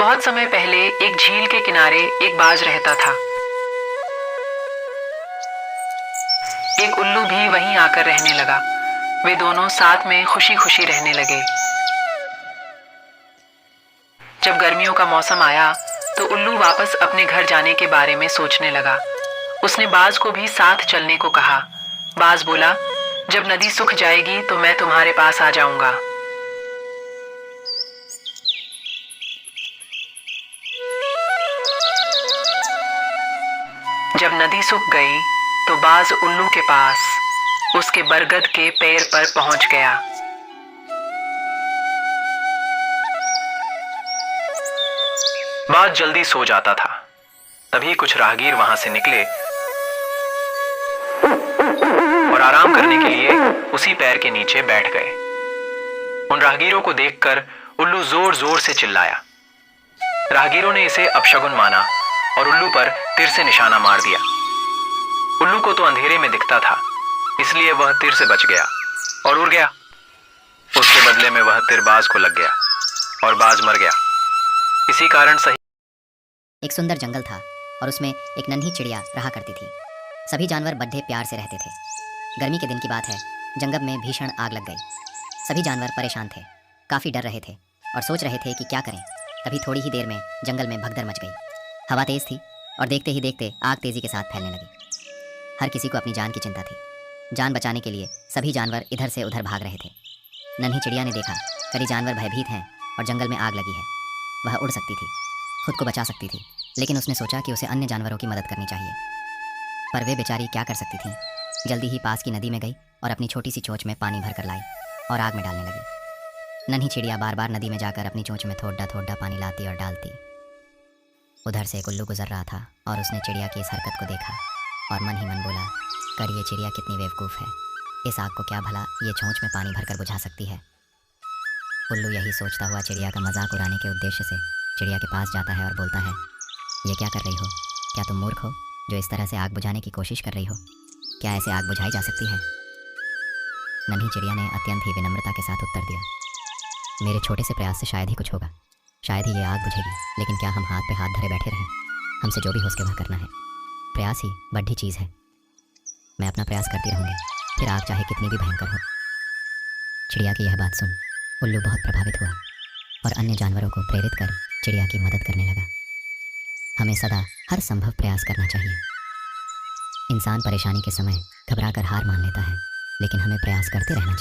बहुत समय पहले एक झील के किनारे एक बाज रहता था। एक उल्लू भी वहीं आकर रहने लगा। वे दोनों साथ में खुशी खुशी रहने लगे। जब गर्मियों का मौसम आया तो उल्लू वापस अपने घर जाने के बारे में सोचने लगा। उसने बाज को भी साथ चलने को कहा। बाज बोला, जब नदी सूख जाएगी तो मैं तुम्हारे पास आ जाऊंगा। जब नदी सूख गई तो बाज उल्लू के पास उसके बरगद के पेड़ पर पहुंच गया। बाज जल्दी सो जाता था। तभी कुछ राहगीर वहां से निकले और आराम करने के लिए उसी पेड़ के नीचे बैठ गए। उन राहगीरों को देखकर उल्लू जोर जोर से चिल्लाया। राहगीरों ने इसे अपशगुन माना और उल्लू पर तीर से निशाना मार दिया। उल्लू को तो अंधेरे में दिखता था, इसलिए वह तीर से बच गया और उड़ गया। उसके बदले में वह तीर बाज को लग गया और बाज मर गया। इसी कारण सही एक सुंदर जंगल था और उसमें एक नन्ही चिड़िया रहा करती थी। सभी जानवर बड़े प्यार से रहते थे। गर्मी के दिन की बात है, जंगल में भीषण आग लग गई। सभी जानवर परेशान थे, काफ़ी डर रहे थे और सोच रहे थे कि क्या करें। तभी थोड़ी ही देर में जंगल में भगदड़ मच गई। हवा तेज थी और देखते ही देखते आग तेजी के साथ फैलने लगी। हर किसी को अपनी जान की चिंता थी। जान बचाने के लिए सभी जानवर इधर से उधर भाग रहे थे। नन्ही चिड़िया ने देखा कई जानवर भयभीत हैं और जंगल में आग लगी है। वह उड़ सकती थी, खुद को बचा सकती थी, लेकिन उसने सोचा कि उसे अन्य जानवरों की मदद करनी चाहिए। पर वे बेचारी क्या कर सकती थी। जल्दी ही पास की नदी में गई और अपनी छोटी सी चोंच में पानी भर कर लाई और आग में डालने लगी। नन्ही चिड़िया बार बार नदी में जाकर अपनी चोंच में थोड़ा थोड़ा पानी लाती और डालती। उधर से एक उल्लू गुजर रहा था और उसने चिड़िया की इस हरकत को देखा और मन ही मन बोला, कर ये चिड़िया कितनी बेवकूफ़ है। इस आग को क्या भला ये चोंच में पानी भरकर बुझा सकती है। उल्लू यही सोचता हुआ चिड़िया का मजाक उड़ाने के उद्देश्य से चिड़िया के पास जाता है और बोलता है, ये क्या कर रही हो? क्या तुम मूर्ख हो जो इस तरह से आग बुझाने की कोशिश कर रही हो? क्या ऐसे आग बुझाई जा सकती है? नन्ही चिड़िया ने अत्यंत ही विनम्रता के साथ उत्तर दिया, मेरे छोटे से प्रयास से शायद ही कुछ होगा, शायद ही ये आग बुझेगी, लेकिन क्या हम हाथ पे हाथ धरे बैठे रहें? हमसे जो भी हो सके वह करना है। प्रयास ही बड़ी चीज़ है। मैं अपना प्रयास करती रहूँगी, फिर आग चाहे कितनी भी भयंकर हो। चिड़िया की यह बात सुन उल्लू बहुत प्रभावित हुआ और अन्य जानवरों को प्रेरित कर चिड़िया की मदद करने लगा। हमें सदा हर संभव प्रयास करना चाहिए। इंसान परेशानी के समय घबराकर हार मान लेता है, लेकिन हमें प्रयास करते रहना चाहिए।